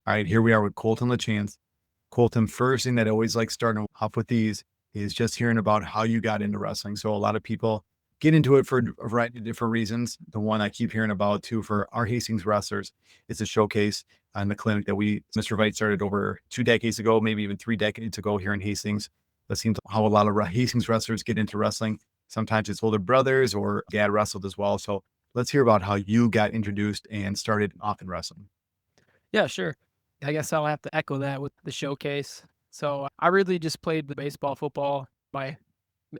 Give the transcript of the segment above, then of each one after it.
All right, here we are with Colten LaChance. Colten, first thing that I always like starting off with these is just hearing about how you got into wrestling. So a lot of people get into it for a variety of different reasons. The one I keep hearing about too for our Hastings wrestlers is a showcase on the clinic that Mr. Veit started over 2 decades ago, maybe even 3 decades ago here in Hastings. That seems how a lot of Hastings wrestlers get into wrestling. Sometimes it's older brothers or dad wrestled as well. So let's hear about how you got introduced and started off in wrestling. Yeah, sure. I guess I'll have to echo that with the showcase. So I really just played the baseball, football my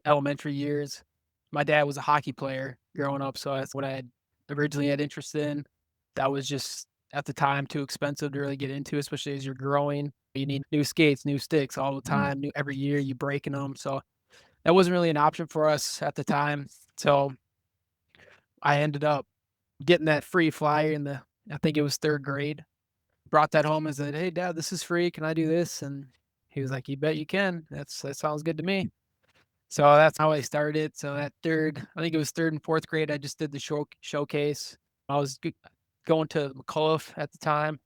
elementary years. My dad was a hockey player growing up, so that's what I had originally had interest in. That was just at the time too expensive to really get into, especially as you're growing. You need new skates, new sticks all the time. New every year you breaking them. So that wasn't really an option for us at the time. So I ended up getting that free flyer in the I think it was third grade. Brought that home and said, "Hey, dad, this is free. Can I do this?" And he was like, "You bet you can. That sounds good to me." So that's how I started. So that I think it was third and fourth grade, I just did the showcase. I was going to McCullough at the time.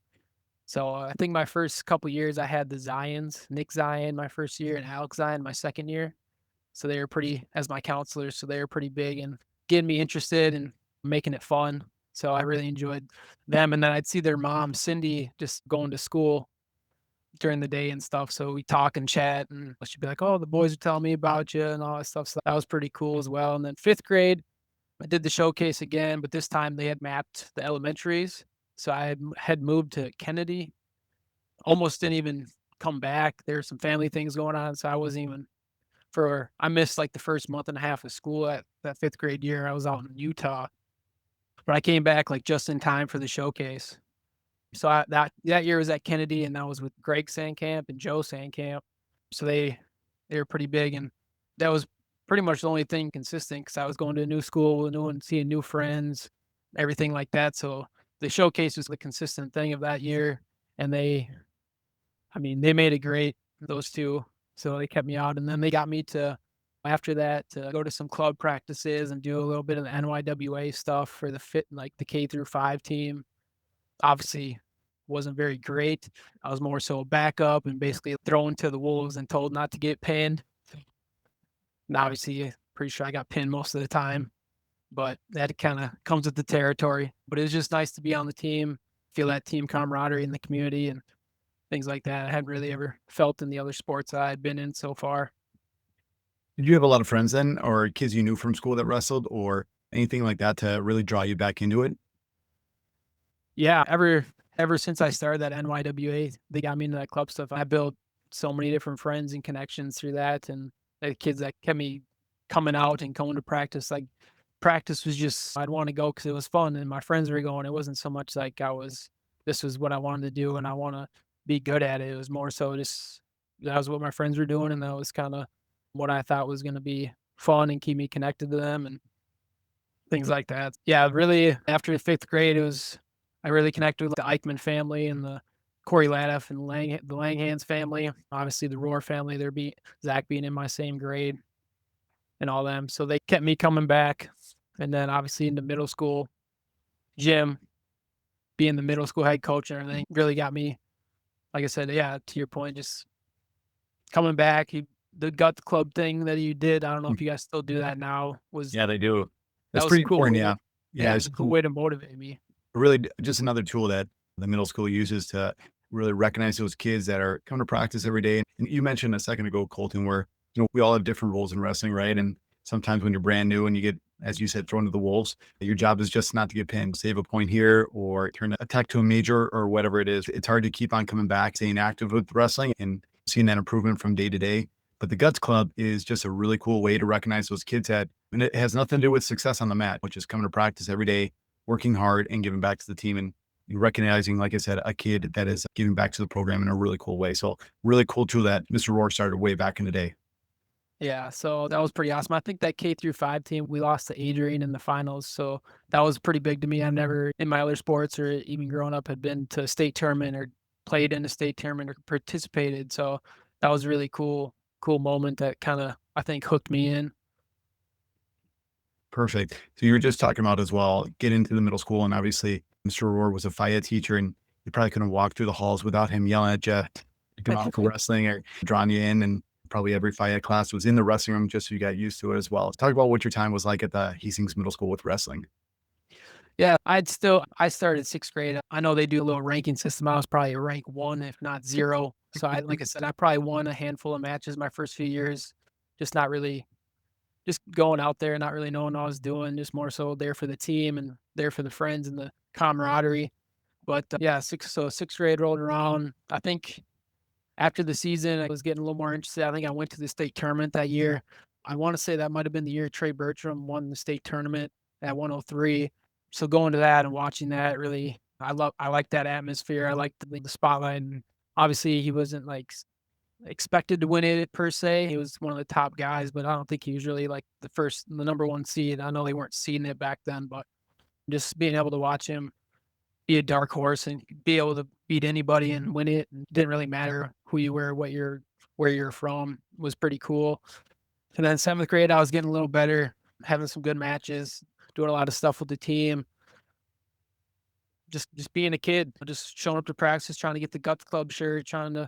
So I think my first couple years, I had the Zions, Nick Zion my first year, and Alex Zion my second year. So they were pretty as my counselors. So they were pretty big and getting me interested and making it fun. So I really enjoyed them. And then I'd see their mom, Cindy, just going to school during the day and stuff. So we talk and chat, and she'd be like, "Oh, the boys are telling me about you and all that stuff." So that was pretty cool as well. And then fifth grade, I did the showcase again, but this time they had mapped the elementaries. So I had moved to Kennedy. Almost didn't even come back. There were some family things going on, so I wasn't even I missed like the first month and a half of school at that fifth grade year. I was out in Utah, but I came back like just in time for the showcase. So that year was at Kennedy, and that was with Greg Sandcamp and Joe Sandcamp. So they were pretty big, and that was pretty much the only thing consistent because I was going to a new school, new and seeing new friends, everything like that. So the showcase was the consistent thing of that year, and they made it great, those 2. So they kept me out, and then they got me to after that, to go to some club practices and do a little bit of the NYWA stuff for the K through 5 team. Obviously, wasn't very great. I was more so a backup and basically thrown to the wolves and told not to get pinned. And obviously, pretty sure I got pinned most of the time, but that kinda comes with the territory. But it was just nice to be on the team, feel that team camaraderie in the community and things like that. I hadn't really ever felt in the other sports that I'd been in so far. Did you have a lot of friends then, or kids you knew from school that wrestled, or anything like that to really draw you back into it? Yeah, ever since I started that NYWA, they got me into that club stuff. I built so many different friends and connections through that, and the kids that kept me coming out and going to practice. Like practice was just I'd want to go because it was fun, and my friends were going. It wasn't so much like this was what I wanted to do, and I want to be good at it. It was more so just that was what my friends were doing, and that was kind of what I thought was going to be fun and keep me connected to them and things like that. Yeah, really, after fifth grade, I really connected with the Eichmann family and the Corey Ladoff and the Langhans family. Obviously, the Rohr family, Zach being in my same grade and all them. So they kept me coming back. And then obviously into middle school, Jim being the middle school head coach and everything really got me, like I said, yeah, to your point, just coming back. The gut club thing that you did, I don't know Mm. if you guys still do that now, Yeah, they do. that That's was a pretty cool important, way to, yeah. yeah, Yeah, it it's was a cool cool. way to motivate me. Really just another tool that the middle school uses to really recognize those kids that are coming to practice every day. And you mentioned a second ago, Colton, where, we all have different roles in wrestling, right? And sometimes when you're brand new and you get, as you said, thrown to the wolves, your job is just not to get pinned, save a point here or turn an attack to a major or whatever it is. It's hard to keep on coming back, staying active with wrestling and seeing that improvement from day to day. But the Guts Club is just a really cool way to recognize those kids and it has nothing to do with success on the mat, which is coming to practice every day, working hard and giving back to the team. And recognizing, like I said, a kid that is giving back to the program in a really cool way. So really cool tool that Mr. Rohr started way back in the day. Yeah, so that was pretty awesome. I think that K through 5 team, we lost to Adrian in the finals, so that was pretty big to me. I never, in my other sports or even growing up, had been to a state tournament or played in a state tournament or participated. So that was really cool moment that kind of I think hooked me in. Perfect. So you were just talking about as well, get into the middle school. And obviously Mr. Rohr was a FIA teacher and you probably couldn't walk through the halls without him yelling at you, picking off for wrestling or drawing you in. And probably every fight ed class was in the wrestling room just so you got used to it as well. Talk about what your time was like at the Hastings Middle School with wrestling. Yeah, I started 6th grade. I know they do a little ranking system. I was probably rank 1, if not 0. So like I said, I probably won a handful of matches my first few years, just not really just going out there, not really knowing what I was doing, just more so there for the team and there for the friends and the camaraderie. But, yeah, 6th grade rolled around. I think after the season, I was getting a little more interested. I think I went to the state tournament that year. I wanna say that might have been the year Trey Bertram won the state tournament at 103. So going to that and watching that really I like that atmosphere. I liked the spotlight, and obviously he wasn't, like, expected to win it per se. He was one of the top guys, but I don't think he was really, like, the number 1 seed. I know they weren't seeding it back then, but just being able to watch him be a dark horse and be able to beat anybody and win it, and didn't really matter who you were, where you're from, was pretty cool. And then 7th grade, I was getting a little better, having some good matches, doing a lot of stuff with the team, just being a kid, just showing up to practice, trying to get the Guts Club shirt, trying to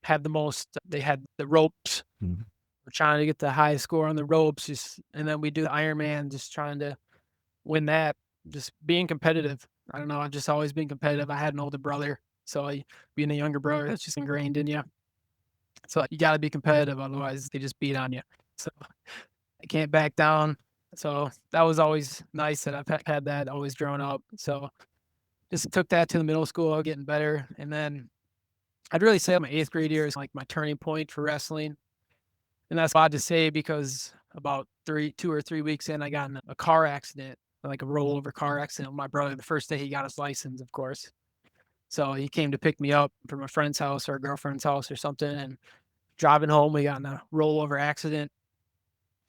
have the most they had the ropes. Mhm. We're trying to get the highest score on the ropes, just and then we do the Ironman, just trying to win that, just being competitive. I don't know, I've just always been competitive. I had an older brother, so being a younger brother, that's just ingrained in you. So you gotta be competitive, otherwise they just beat on you. So I can't back down. So that was always nice that I've had that always growing up. So just took that to the middle school, getting better. And then I'd really say my 8th grade year is like my turning point for wrestling. And that's odd to say because about 2 or 3 weeks in, I got in a car accident, like a rollover car accident with my brother the first day he got his license, of course. So he came to pick me up from a friend's house or a girlfriend's house or something. And driving home, we got in a rollover accident.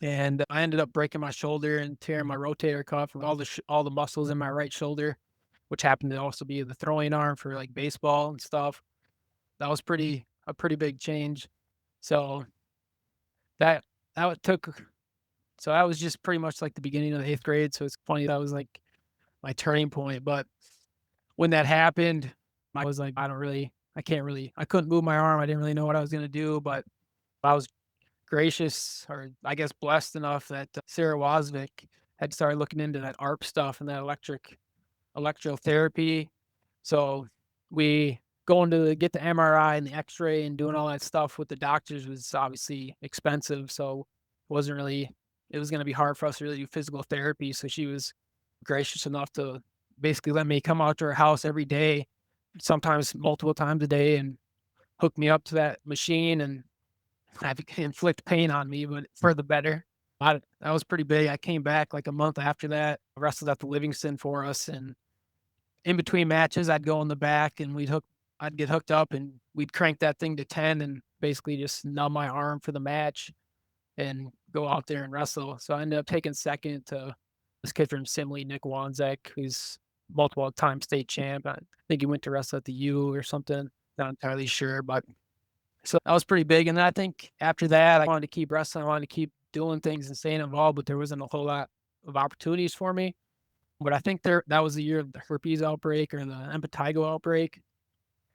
And I ended up breaking my shoulder and tearing my rotator cuff and all the muscles in my right shoulder, which happened to also be the throwing arm for like baseball and stuff. That was a pretty big change. So that that took so that was just pretty much like the beginning of the 8th grade. So it's funny that was like my turning point. But when that happened, I was like, I couldn't move my arm. I didn't really know what I was gonna do, but I was gracious or I guess blessed enough that Sarah Wozvik had started looking into that ARP stuff and that electrotherapy. So we going to get the MRI and the X-ray and doing all that stuff with the doctors was obviously expensive. So it was going to be hard for us to really do physical therapy. So she was gracious enough to basically let me come out to her house every day, sometimes multiple times a day, and hook me up to that machine and have inflict pain on me, but for the better. That was pretty big. I came back like a month after that, wrestled at the Livingston for us, and in between matches, I'd go in the back and I'd get hooked up and we'd crank that thing to 10 and basically just numb my arm for the match and go out there and wrestle. So I ended up taking second to this kid from Simley, Nick Wanzek, who's multiple time state champ. I think he went to wrestle at the U or something. Not entirely sure, but so that was pretty big. And then I think after that, I wanted to keep wrestling. I wanted to keep doing things and staying involved, but there wasn't a whole lot of opportunities for me. But I think that was the year of the herpes outbreak or the impetigo outbreak.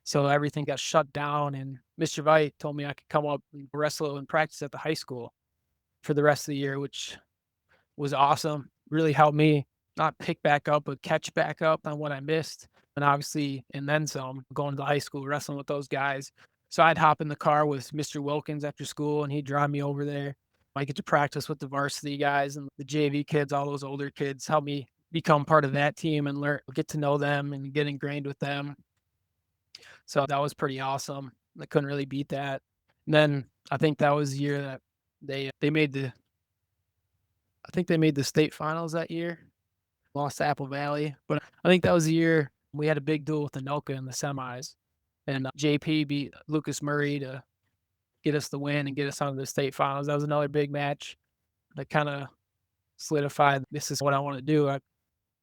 So everything got shut down, and Mr. Vite told me I could come up and wrestle and practice at the high school for the rest of the year, which was awesome. Really helped me not pick back up, but catch back up on what I missed. And obviously, and then some, going to high school, wrestling with those guys. So I'd hop in the car with Mr. Wilkins after school, and he'd drive me over there. I get to practice with the varsity guys and the JV kids, all those older kids, help me become part of that team and get to know them and get ingrained with them. So that was pretty awesome. I couldn't really beat that. And then I think that was the year that they made the I think they made the state finals that year. Lost to Apple Valley, but I think that was the year we had a big duel with Anoka in the semis, and JP beat Lucas Murray to get us the win and get us onto the state finals. That was another big match that kinda solidified, "This is what I wanna do." I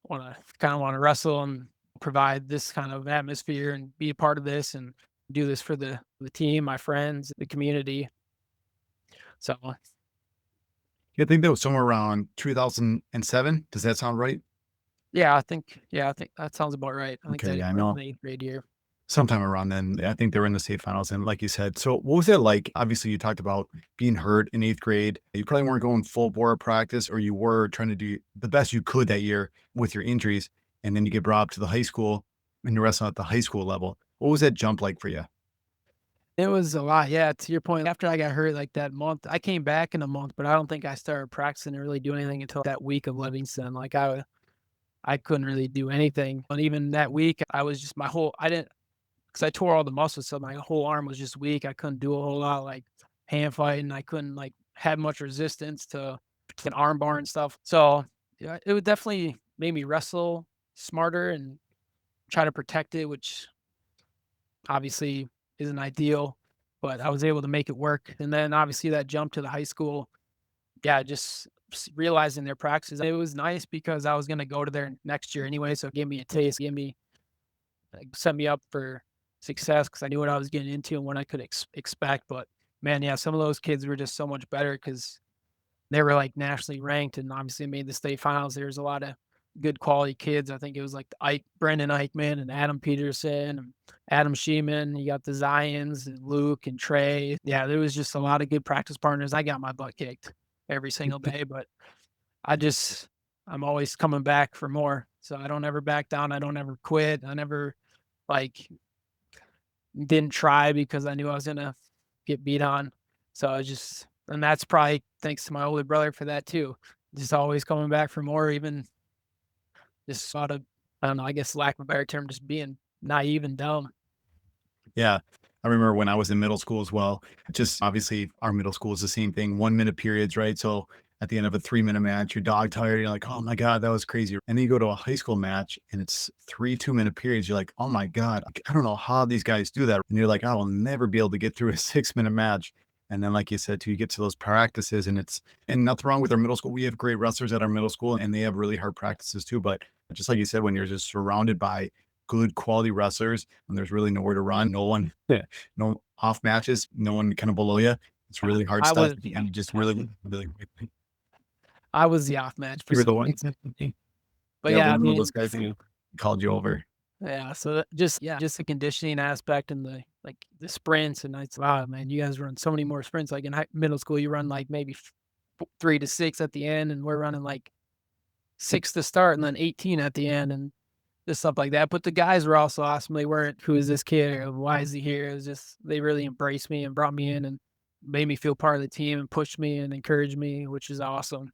wanna wrestle and provide this kind of atmosphere and be a part of this and do this for the team, my friends, the community. So, Yeah, I think that was somewhere around 2007. Does that sound right? yeah, I think that sounds about right. I think Okay, that yeah, I was know. the 8th grade year. Sometime around then, I think they were in the state finals, and like you said, so what was it like? Obviously, you talked about being hurt in 8th grade. You probably weren't going full bore at practice, or you were trying to do the best you could that year with your injuries, and then you get brought up to the high school, and you're wrestling at the high school level. What was that jump like for you? It was a lot, yeah, to your point, after I got hurt, like, that month I came back in a month, but I don't think I started practicing and really doing anything until that week of Livingston, like, I couldn't really do anything, and even that week, I was just my whole I didn't, because I tore all the muscles, so my whole arm was just weak, I couldn't do a whole lot, like, hand fighting, I couldn't, like, have much resistance to an arm bar and stuff, so, yeah, it would definitely made me wrestle smarter and try to protect it, which obviously isn't ideal, but I was able to make it work. And then obviously that jump to the high school, yeah, just realizing their practices. It was nice because I was going to go to there next year anyway. So it gave me a taste, gave me, like, set me up for success because I knew what I was getting into and what I could expect. But man, yeah, some of those kids were just so much better because they were, like, nationally ranked and obviously made the state finals. There's a lot of good quality kids. I think it was, like, the Brendan Eichman and Adam Peterson and Adam Sheeman. You got the Zions and Luke and Trey. Yeah, there was just a lot of good practice partners. I got my butt kicked every single day, but I just I'm always coming back for more. So I don't ever back down. I don't ever quit. I never, like, didn't try because I knew I was gonna get beat on. So I just and that's probably thanks to my older brother for that too. Just always coming back for more, even just sort of, I don't know, I guess lack of a better term, just being naive and dumb. Yeah. I remember when I was in middle school as well, just obviously our middle school is the same thing, 1 minute periods, right? So at the end of a 3 minute match, you're dog tired. You're like, oh my God, that was crazy. And then you go to a high school match and it's 3 2 minute periods. You're like, oh my God, I don't know how these guys do that. And you're like, I will never be able to get through a 6 minute match. And then, like you said, too, you get to those practices and nothing wrong with our middle school. We have great wrestlers at our middle school and they have really hard practices too. But just like you said, when you're just surrounded by good quality wrestlers and there's really nowhere to run, no one no off matches, no one kind of below you. It's I really hard I stuff, was and you just really, really quickly. I was the off match for You were some the one. reason. But Yeah, yeah, I one of those mean, guys who called you over. yeah, so just yeah, just the conditioning aspect and the, like, the sprints, and it's, wow, man, you guys run so many more sprints. Like in middle school, you run like maybe 3 to 6 at the end, and we're running like 6 to start and then 18 at the end, and just stuff like that. But the guys were also awesome. They weren't, "Who is this kid?" or "Why is he here?" It was just they really embraced me and brought me in and made me feel part of the team and pushed me and encouraged me, which is awesome.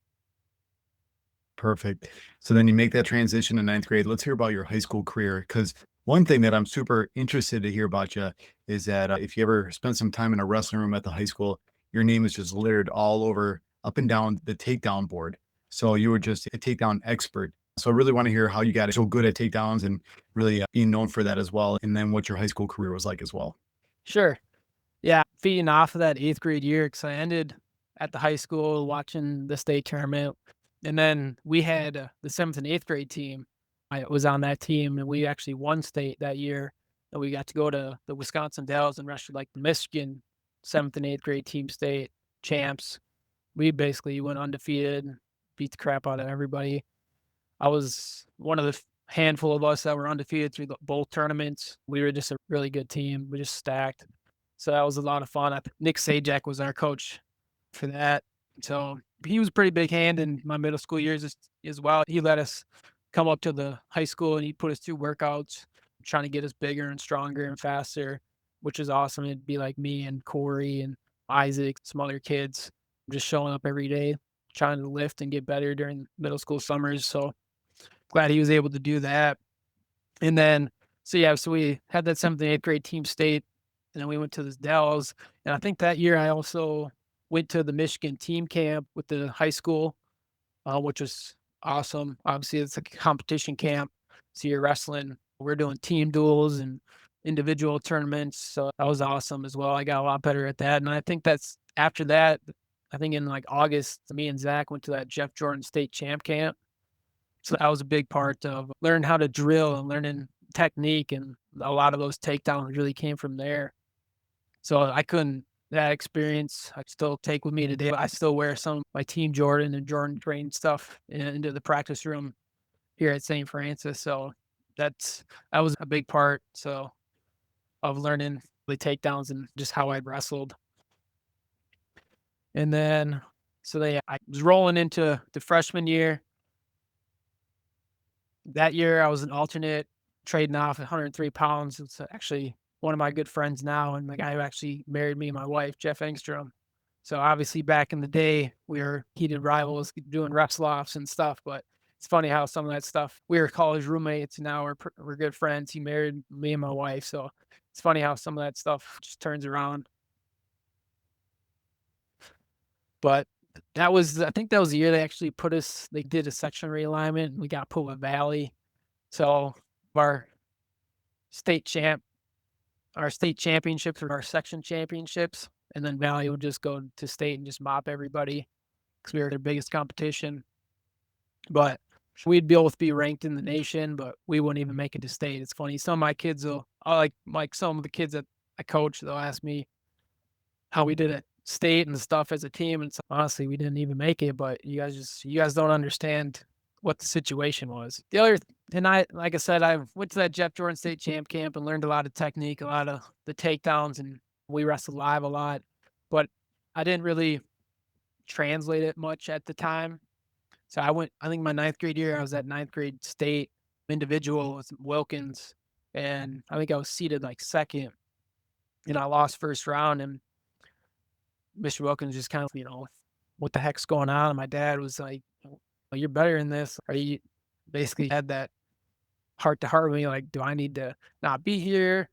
Perfect. So then you make that transition to ninth grade. Let's hear about your high school career. Because one thing that I'm super interested to hear about you is that if you ever spent some time in a wrestling room at the high school, your name is just littered all over, up and down the takedown board. So you were just a takedown expert. So I really want to hear how you got so good at takedowns and really being known for that as well. And then what your high school career was like as well. Sure. Yeah, feeding off of that 8th grade year, because I ended at the high school watching the state tournament, and then we had, the 7th and 8th grade team. I was on that team, and we actually won state that year, and we got to go to the Wisconsin Dells and wrestle, like, the Michigan 7th and 8th grade team state champs. We basically went undefeated, beat the crap out of everybody. I was one of the handful of us that were undefeated through both tournaments. We were just a really good team. We just stacked. So that was a lot of fun. Nick Sajak was our coach for that. So he was a pretty big hand in my middle school years as well. He let us come up to the high school and he put us through workouts, trying to get us bigger and stronger and faster, which is awesome. It'd be like me and Corey and Isaac, some other kids, just showing up every day, trying to lift and get better during middle school summers. So glad he was able to do that. And then, so yeah, so we had that 7th and 8th grade team state, and then we went to the Dells. And I think that year I also went to the Michigan team camp with the high school, which was awesome. Obviously, it's a competition camp. So you're wrestling. We're doing team duels and individual tournaments. So that was awesome as well. I got a lot better at that. And I think that's after that, I think in like August, me and Zach went to that Jeff Jordan State champ camp. So that was a big part of learning how to drill and learning technique, and a lot of those takedowns really came from there. So I couldn't that experience I still take with me today. I still wear some of my Team Jordan and Jordan trained stuff into the practice room here at St. Francis. So that was a big part. So of learning the takedowns and just how I wrestled. And then, I was rolling into the freshman year. That year, I was an alternate, trading off 103 pounds. It's actually one of my good friends now, and the guy who actually married me and my wife, Jeff Engstrom. So obviously, back in the day, we were heated rivals, doing wrestle offs and stuff. But it's funny how some of that stuff, we were college roommates, and now we're good friends. He married me and my wife, so it's funny how some of that stuff just turns around. But I think that was the year they actually put us. They did a section realignment, and we got put with Valley. So our state champ, our state championships or our section championships, and then Valley would just go to state and just mop everybody because we were their biggest competition. But we'd both be ranked in the nation, but we wouldn't even make it to state. It's funny. Some of my kids will, I like some of the kids that I coach, they'll ask me how we did at state and stuff as a team. And so, honestly, we didn't even make it, but you guys don't understand what the situation was. And like I said, I went to that Jeff Jordan State Champ Camp and learned a lot of technique, a lot of the takedowns, and we wrestled live a lot. But I didn't really translate it much at the time. So I think my ninth grade year, I was at ninth grade state individual with Wilkins, and I think I was seated like second, and I lost first round. And Mr. Wilkins just kind of, what the heck's going on? And my dad was like, "Well, you're better than this." Or you basically had that heart to heart with me, like, do I need to not be here?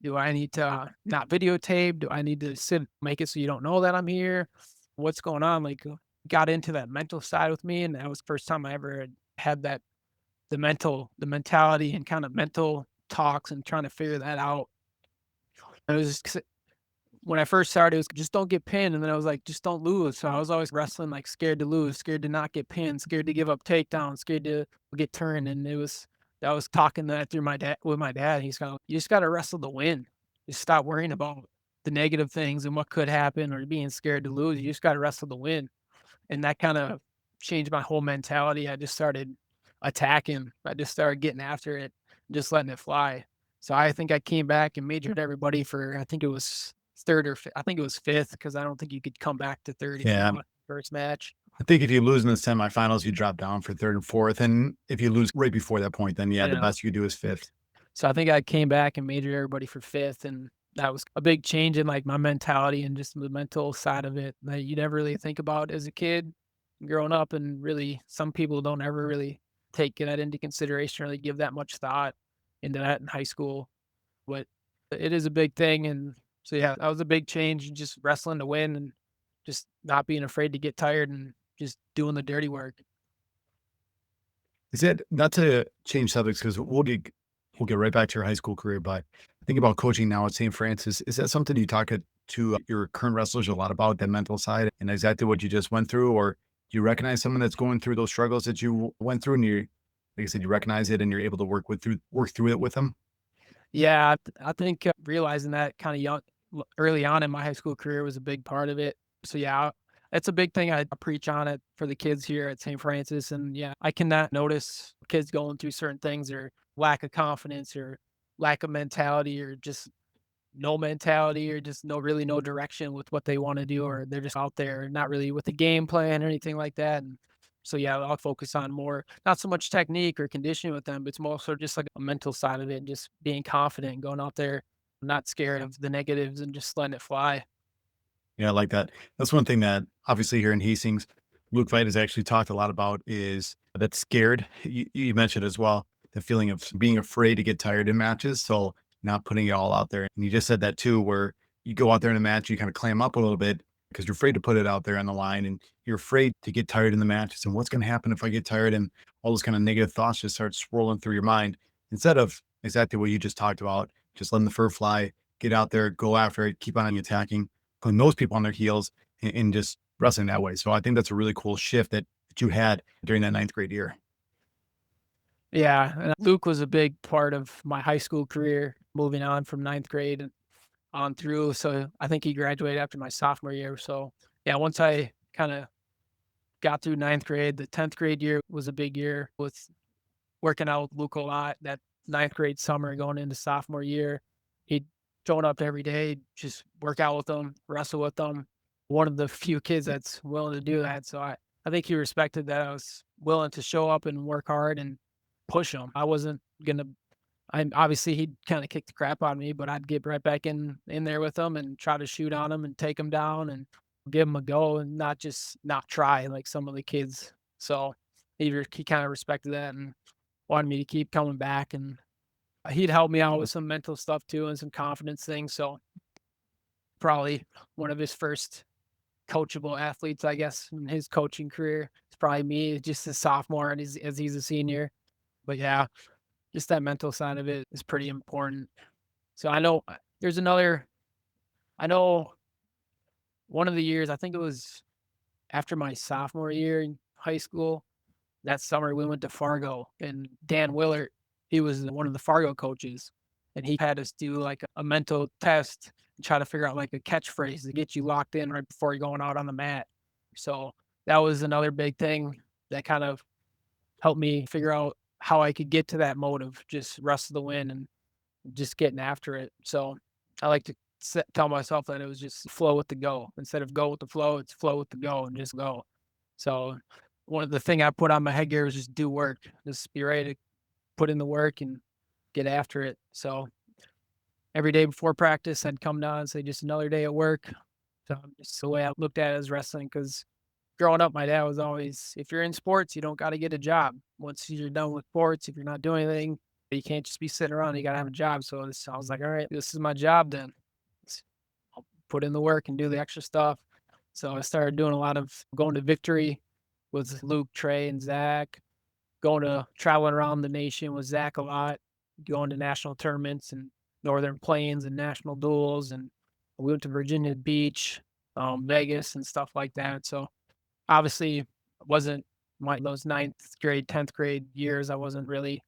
Do I need to not videotape? Do I need to sit, make it so you don't know that I'm here? What's going on? Like, got into that mental side with me. And that was the first time I ever had that, the mentality and kind of mental talks and trying to figure that out. It was when I first started, it was just don't get pinned, and then I was like, just don't lose. So I was always wrestling like scared to lose, scared to not get pinned, scared to give up takedowns, scared to get turned. And I was talking that through my dad with my dad. He's kind of, you just got to wrestle to win. Just stop worrying about the negative things and what could happen or being scared to lose. You just got to wrestle to win. And that kind of changed my whole mentality. I just started attacking. I just started getting after it, just letting it fly. So I think I came back and majored everybody for, I think it was I think it was fifth, because I don't think you could come back to third if you Yeah. lost the first match. I think if you lose in the semifinals, you drop down for third and fourth. And if you lose right before that point, then yeah, the Yeah. best you could do is fifth. So I think I came back and majored everybody for fifth, and that was a big change in like my mentality and just the mental side of it that you never really think about as a kid growing up. And really, some people don't ever really take that into consideration or really give that much thought into that in high school. But it is a big thing. And so, yeah, that was a big change, just wrestling to win and just not being afraid to get tired and just doing the dirty work. Is it not to change subjects because we'll get right back to your high school career, but think about coaching now at St. Francis. Is that something you talk to your current wrestlers a lot about, that mental side and exactly what you just went through? Or do you recognize someone that's going through those struggles that you went through, and you, like I said, you recognize it and you're able to work through it with them? Yeah, I think realizing that kind of early on in my high school career was a big part of it. So yeah, it's a big thing I preach on it for the kids here at St. Francis. And yeah, I cannot notice kids going through certain things or lack of confidence or lack of mentality or just no mentality or just no direction with what they want to do, or they're just out there not really with the game plan or anything like that. And so yeah, I'll focus on more, not so much technique or conditioning with them, but it's more so just like a mental side of it and just being confident and going out there, not scared of the negatives and just letting it fly. Yeah, I like that. That's one thing that obviously here in Hastings, Luke Veit has actually talked a lot about is that scared. You mentioned as well the feeling of being afraid to get tired in matches. So not putting it all out there. And you just said that too, where you go out there in a match, you kind of clam up a little bit because you're afraid to put it out there on the line, and you're afraid to get tired in the matches. And what's going to happen if I get tired? And all those kind of negative thoughts just start swirling through your mind instead of exactly what you just talked about, just letting the fur fly, get out there, go after it, keep on attacking, putting those people on their heels, and just wrestling that way. So I think that's a really cool shift that you had during that ninth grade year. Yeah, and Luke was a big part of my high school career, moving on from ninth grade and on through. So I think he graduated after my sophomore year. So yeah, once I kind of got through ninth grade, the 10th grade year was a big year with working out with Luke a lot. That ninth grade summer going into sophomore year, he showing up every day, just work out with them, wrestle with them. One of the few kids that's willing to do that. So I think he respected that I was willing to show up and work hard and push him. I wasn't gonna. I obviously he'd kind of kick the crap out of me, but I'd get right back in there with him and try to shoot on him and take him down and give him a go and not just not try like some of the kids. So he kind of respected that and wanted me to keep coming back, and he'd help me out with some mental stuff too and some confidence things. So probably one of his first coachable athletes, I guess, in his coaching career. It's probably me, just a sophomore and as he's a senior. But yeah, just that mental side of it is pretty important. So I know there's another. I know one of the years. I think it was after my sophomore year in high school. That summer we went to Fargo, and Dan Willert, he was one of the Fargo coaches, and he had us do like a mental test and try to figure out like a catchphrase to get you locked in right before you're going out on the mat. So that was another big thing that kind of helped me figure out how I could get to that mode of just rest of the win and just getting after it. So I like to tell myself that it was just flow with the go. Instead of go with the flow, it's flow with the go and just go. So one of the thing I put on my headgear was just do work. Just be ready to put in the work and get after it. So every day before practice, I'd come down and say just another day at work. So just the way I looked at it as wrestling, because growing up, my dad was always, if you're in sports, you don't got to get a job. Once you're done with sports, if you're not doing anything, you can't just be sitting around. You got to have a job. So I was like, all right, this is my job then. I'll put in the work and do the extra stuff. So I started doing a lot of going to Victory with Luke, Trey, and Zach, going to traveling around the nation with Zach a lot, going to national tournaments and Northern Plains and national duels. And we went to Virginia Beach, Vegas, and stuff like that. So obviously, wasn't my those ninth grade, 10th grade years. I wasn't really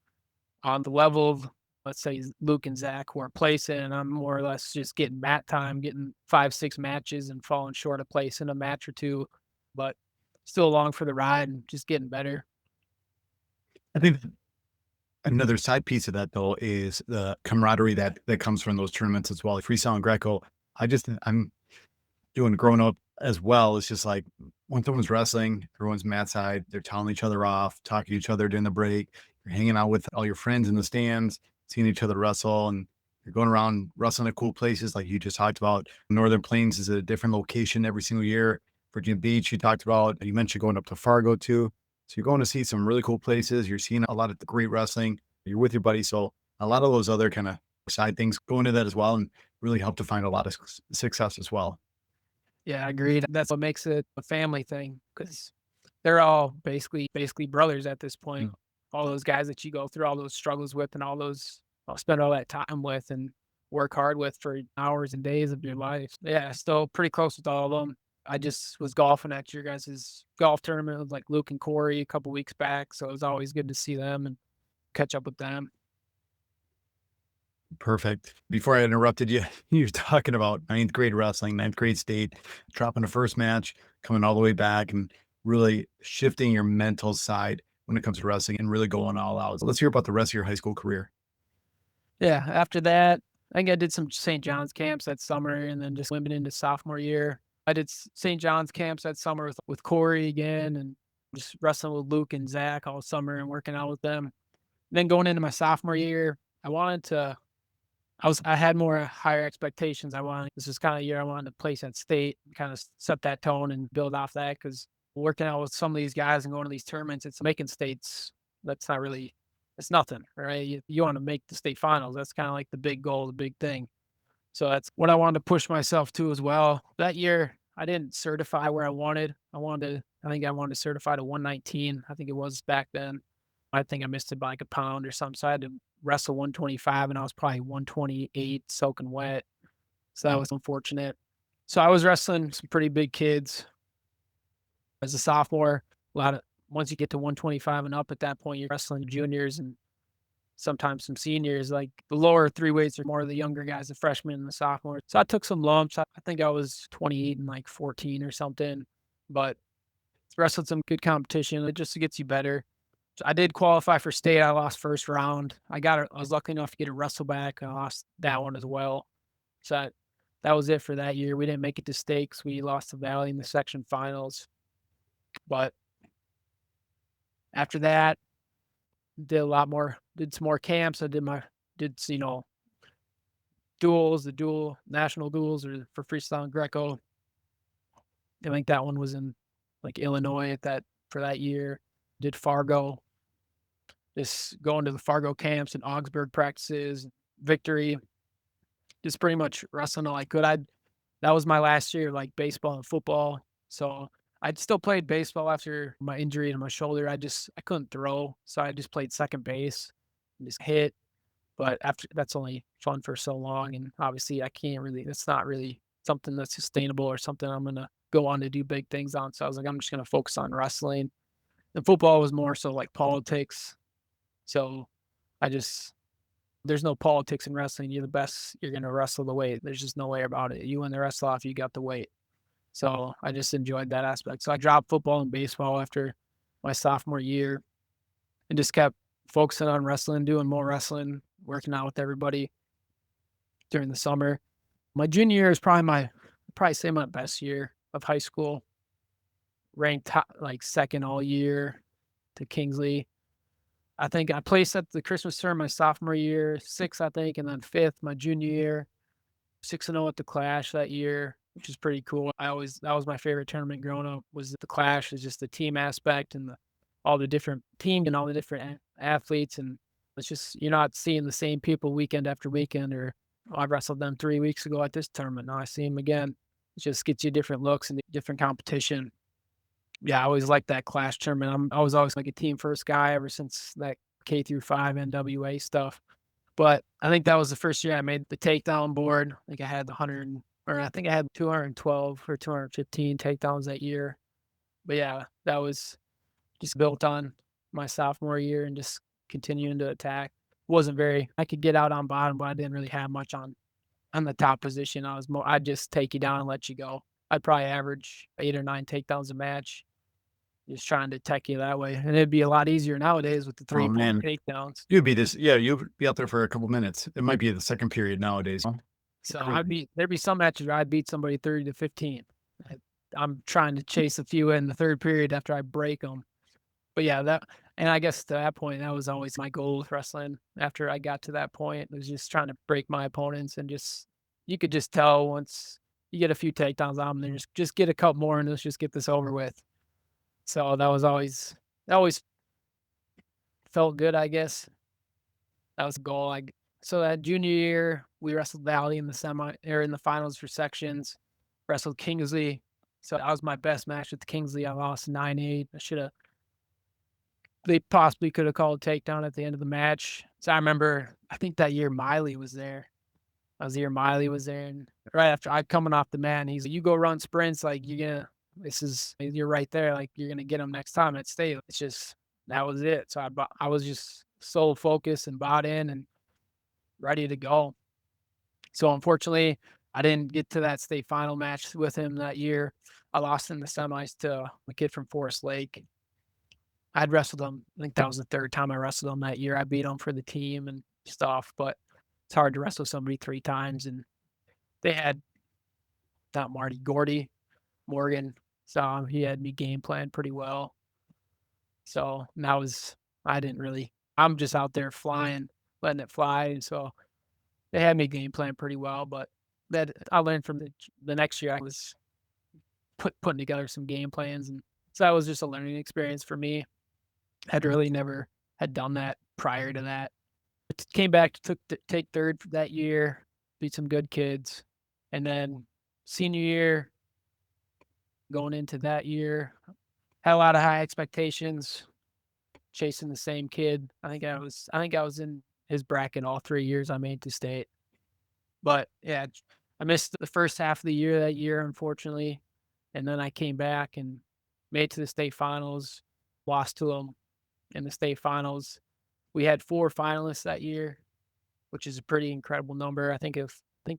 on the level of, let's say, Luke and Zach who are placing, and I'm more or less just getting mat time, getting 5, 6 matches and falling short of place in a match or two, but still along for the ride and just getting better. I think another side piece of that though is the camaraderie that comes from those tournaments as well. Like freestyle and Greco, I'm doing growing up as well. It's just like when someone's wrestling, everyone's mat side, they're telling each other off, talking to each other during the break. You're hanging out with all your friends in the stands, seeing each other wrestle, and you're going around wrestling at cool places like you just talked about. Northern Plains is a different location every single year. Virginia Beach, you talked about, you mentioned going up to Fargo too. So you're going to see some really cool places. You're seeing a lot of great wrestling. You're with your buddies. So a lot of those other kind of side things go into that as well and really help to find a lot of success as well. Yeah, I agreed. That's what makes it a family thing because they're all basically brothers at this point. All those guys that you go through all those struggles with and all those I'll spend all that time with and work hard with for hours and days of your life. Yeah, still pretty close with all of them. I just was golfing at your guys' golf tournament with like Luke and Corey a couple weeks back, so it was always good to see them and catch up with them. Perfect. Before I interrupted you, you were talking about ninth grade wrestling, ninth grade state, dropping the first match, coming all the way back and really shifting your mental side when it comes to wrestling and really going all out. So let's hear about the rest of your high school career. Yeah, after that, I think I did some St. John's camps that summer and then just went into sophomore year. I did St. John's camps that summer with Corey again and just wrestling with Luke and Zach all summer and working out with them. Then going into my sophomore year, I wanted to I had more higher expectations. This was kind of the year I wanted to place at state, kind of set that tone and build off that because working out with some of these guys and going to these tournaments, it's making states. That's not really, it's nothing, right? You want to make the state finals. That's kind of like the big goal, the big thing. So that's what I wanted to push myself to as well. That year, I didn't certify where I wanted. I think I wanted to certify to 119. I think it was back then. I think I missed it by like a pound or something. So I had to wrestle 125 and I was probably 128 soaking wet. So that was unfortunate. So I was wrestling some pretty big kids as a sophomore. A lot of once you get to 125 and up at that point, you're wrestling juniors and sometimes some seniors. Like the lower three weights are more the younger guys, the freshmen and the sophomores. So I took some lumps. I think I was 28 and like 14 or something, but wrestled some good competition. It just gets you better. So I did qualify for state. I lost first round. I was lucky enough to get a wrestle back. I lost that one as well. So that was it for that year. We didn't make it to stakes. We lost to Valley in the section finals. But after that, did a lot more, did some more camps. Did duels, the dual national duels or for freestyle and Greco. I think that one was in like Illinois at that for that year. Did Fargo, just going to the Fargo camps and Augsburg practices, Victory, just pretty much wrestling all I could. That was my last year, like baseball and football. So I still played baseball after my injury to my shoulder. I couldn't throw, so I just played second base and just hit. But after that's only fun for so long, and obviously I can't really. It's not really something that's sustainable or something I'm gonna go on to do big things on. So I was like, I'm just gonna focus on wrestling. And football was more so like politics. So I just there's no politics in wrestling. You're the best. You're gonna wrestle the weight. There's just no way about it. You win the wrestle off. You got the weight. So I just enjoyed that aspect. So I dropped football and baseball after my sophomore year and just kept focusing on wrestling, doing more wrestling, working out with everybody during the summer. My junior year is probably say my best year of high school. Ranked top, like second all year to Kingsley. I think I placed at the Christmas term my sophomore year, sixth, I think, and then fifth my junior year. 6-0 at the Clash that year, which is pretty cool. That was my favorite tournament growing up was the Clash. Is just the team aspect and all the different team and all the different athletes, and it's just you're not seeing the same people weekend after weekend. Or oh, I wrestled them 3 weeks ago at this tournament. Now I see them again. It just gets you different looks and different competition. Yeah, I always liked that Clash tournament. I was always like a team first guy ever since that K through 5 NWA stuff. But I think that was the first year I made the takedown board. I think I had 100 or I think I had 212 or 215 takedowns that year. But yeah, that was just built on my sophomore year and just continuing to attack. Wasn't very I could get out on bottom, but I didn't really have much on the top position. I'd just take you down and let you go. I'd probably average 8 or 9 takedowns a match, just trying to tech you that way. And it'd be a lot easier nowadays with the Oh, 3-point man. takedowns. You'd be out there for a couple minutes. It might be the second period nowadays. So Crazy. there'd be some matches where I'd beat somebody 30 to 15. I, I'm trying to chase a few in the third period after I break them. But yeah, and I guess to that point, that was always my goal with wrestling. After I got to that point, was just trying to break my opponents and you could just tell once you get a few takedowns on them, then just get a couple more and let's just get this over with. So that always felt good, I guess. That was the goal. So that junior year, we wrestled Valley in the in the finals for sections. Wrestled Kingsley. So that was my best match with Kingsley. I lost 9-8. They possibly could have called a takedown at the end of the match. So I remember, I think that year Miley was there. That was the year Miley was there, and right after I coming off the mat, and he's like, "You go run sprints, like you're right there, like you're gonna get them next time at state." It's just that was it. So I was just so focused and bought in and ready to go. So unfortunately, I didn't get to that state final match with him that year. I lost in the semis to a kid from Forest Lake. I'd wrestled him. I think that was the third time I wrestled him that year. I beat him for the team and stuff, but it's hard to wrestle somebody 3 times. And they had not Marty Gordy, Morgan. So he had me game plan pretty well. So that was I didn't really. I'm just out there flying, letting it fly. And so they had me game plan pretty well, but that I learned from the next year. I was putting together some game plans, and so that was just a learning experience for me. Had really never had done that prior to that. Came back, take third for that year, beat some good kids, and then senior year, going into that year, had a lot of high expectations, chasing the same kid. I think I was in his bracket all 3 years I made to state. But yeah, I missed the first half of the year that year, unfortunately, and then I came back and made to the state finals, lost to him in the state finals. We had 4 finalists that year, which is a pretty incredible number. I think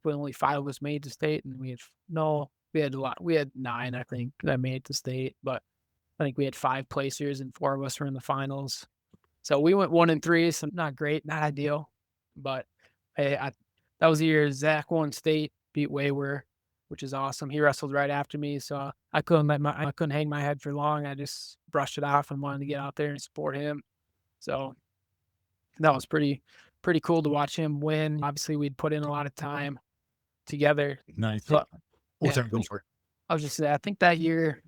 we only 5 of us made to state, and we had a lot. We had 9, I think, that made it to state, but I think we had 5 placers and 4 of us were in the finals. So we went 1 and 3, so not great, not ideal, but hey, that was the year Zach won state, beat Wayward, which is awesome. He wrestled right after me, so I couldn't hang my head for long. I just brushed it off and wanted to get out there and support him. So that was pretty cool to watch him win. Obviously, we'd put in a lot of time together. Nice. So What's yeah, that go for? I was just I think that year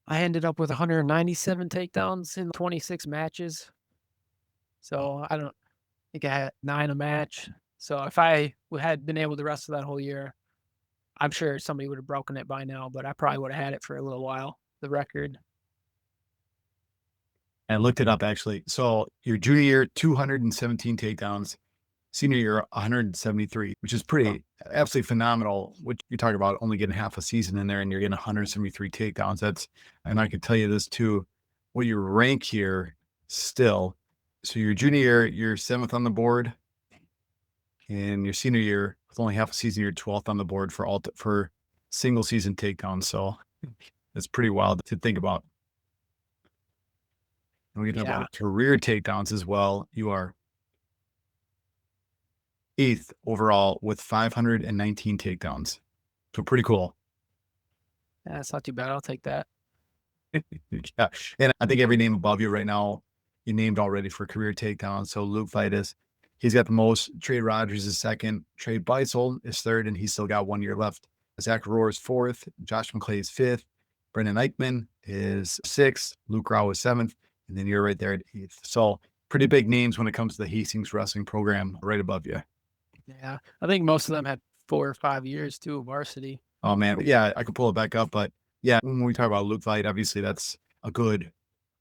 I ended up with 197 takedowns in 26 matches. So I don't think I had 9 a match. So if I had been able to wrestle that whole year, I'm sure somebody would have broken it by now, but I probably would have had it for a little while, the record. I looked it up actually. So your junior year, 217 takedowns. Senior year, 173, which is pretty absolutely phenomenal. Which you talk about only getting half a season in there and you're getting 173 takedowns. And I can tell you this too, what your rank here still. So your junior year, you're 7th on the board, and your senior year, with only half a season, you're 12th on the board for single season takedowns. So it's pretty wild to think about. And we can talk Yeah. about career takedowns as well. You are 8th overall with 519 takedowns. So pretty cool. Yeah, that's not too bad. I'll take that. Yeah. And I think every name above you right now, you named already for career takedowns. So Luke Vitus, he's got the most. Trey Rogers is second. Trey Beitzel is third, and he's still got 1 year left. Zach Rohr is fourth. Josh McClay is fifth. Brendan Eichman is sixth. Luke Rao is seventh. And then you're right there at eighth. So pretty big names when it comes to the Hastings wrestling program right above you. Yeah. I think most of them had 4 or 5 years too of varsity. Oh man, yeah, I could pull it back up, but yeah, when we talk about Luke Veit, obviously that's a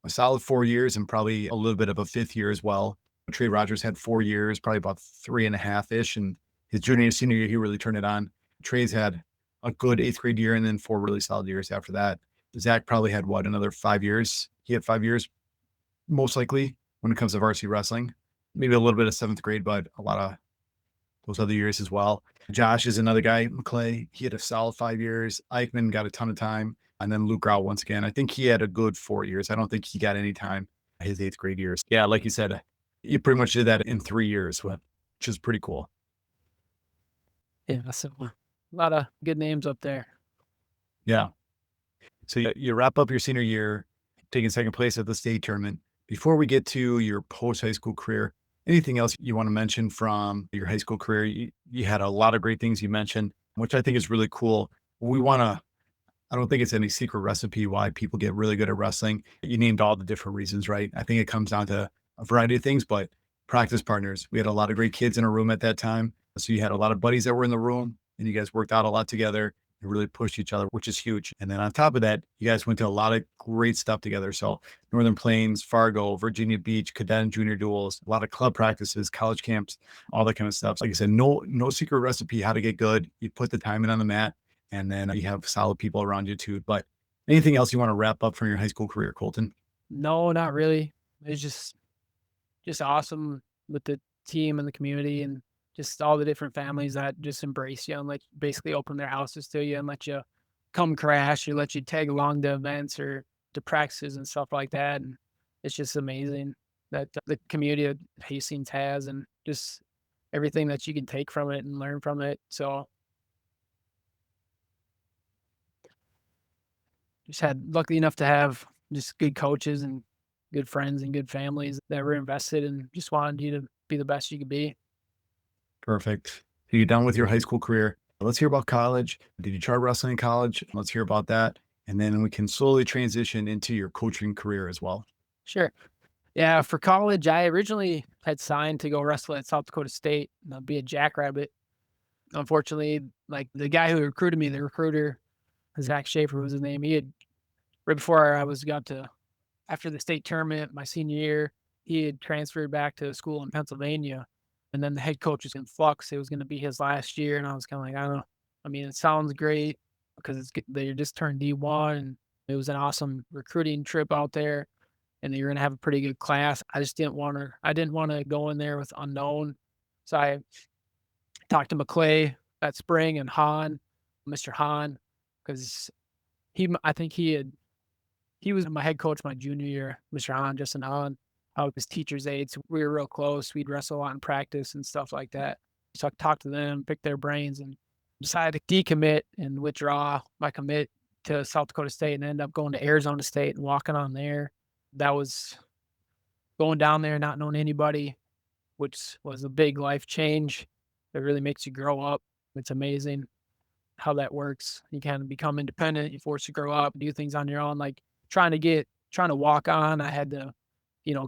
solid 4 years and probably a little bit of a fifth year as well. Trey Rogers had 4 years, probably about 3.5 ish, and his junior and senior year he really turned it on. Trey's had a good 8th grade year and then 4 really solid years after that. Zach probably had another 5 years. He had 5 years, most likely, when it comes to varsity wrestling. Maybe a little bit of 7th grade, but a lot of those other years as well. Josh is another guy. McClay, he had a solid 5 years. Eichmann got a ton of time. And then Luke Rao, once again, I think he had a good 4 years. I don't think he got any time his 8th grade years. Yeah, like you said, you pretty much did that in 3 years, which is pretty cool. Yeah, so a lot of good names up there. Yeah. So you wrap up your senior year, taking second place at the state tournament. Before we get to your post high school career, anything else you want to mention from your high school career? You had a lot of great things you mentioned, which I think is really cool. We want to I don't think it's any secret recipe why people get really good at wrestling. You named all the different reasons, right? I think it comes down to a variety of things, but practice partners. We had a lot of great kids in our room at that time. So you had a lot of buddies that were in the room and you guys worked out a lot together and really pushed each other, which is huge. And then on top of that, you guys went to a lot of great stuff together. So Northern Plains, Fargo, Virginia Beach, cadet and junior duels, a lot of club practices, college camps, all that kind of stuff. Like I said, no secret recipe how to get good. You put the time in on the mat and then you have solid people around you too. But anything else you want to wrap up from your high school career, Colton? No, not really. It's just awesome with the team and the community and just all the different families that just embrace you and basically open their houses to you and let you come crash or let you tag along to events or to practices and stuff like that. And it's just amazing that the community of Hastings has and just everything that you can take from it and learn from it. So just had lucky enough to have just good coaches and good friends and good families that were invested and just wanted you to be the best you could be. Perfect. So you're done with your high school career. Let's hear about college. Did you try wrestling in college? Let's hear about that. And then we can slowly transition into your coaching career as well. Sure. Yeah, for college, I originally had signed to go wrestle at South Dakota State and be a jackrabbit. Unfortunately, like the guy who recruited me, the recruiter, Zach Schaefer was his name. He had right before I was got to after the state tournament, my senior year, he had transferred back to a school in Pennsylvania, and then the head coach was in flux. It was going to be his last year, and I was kind of like, I don't know. I mean, it sounds great because they just turned D1, and it was an awesome recruiting trip out there, and you're going to have a pretty good class. I just didn't want to. I didn't want to go in there with unknown, so I talked to McClay that spring and Mr. Hahn, because I think he was my head coach my junior year, Mr. Hahn, Justin Hahn. I was his teacher's aide, so we were real close. We'd wrestle a lot in practice and stuff like that. So I talked to them, picked their brains, and decided to decommit and withdraw my commit to South Dakota State and end up going to Arizona State and walking on there. That was going down there, not knowing anybody, which was a big life change. It really makes you grow up. It's amazing how that works. You kind of become independent. You're forced to grow up, do things on your own. Like trying to walk on, I had to,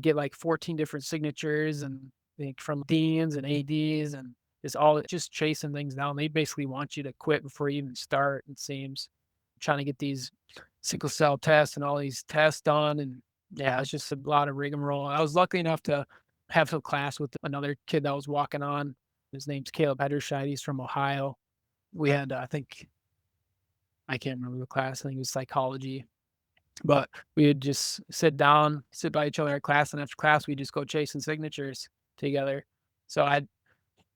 get like 14 different signatures and like from deans and ads and just chasing things down. They basically want you to quit before you even start. It seems trying to get these sickle cell tests and all these tests done. And yeah, it's just a lot of rigmarole. I was lucky enough to have a class with another kid that was walking on. His name's Caleb Hederscheid. He's from Ohio. We had, I can't remember the class. I think it was psychology, but we would just sit by each other at class, and after class, we just go chasing signatures together. So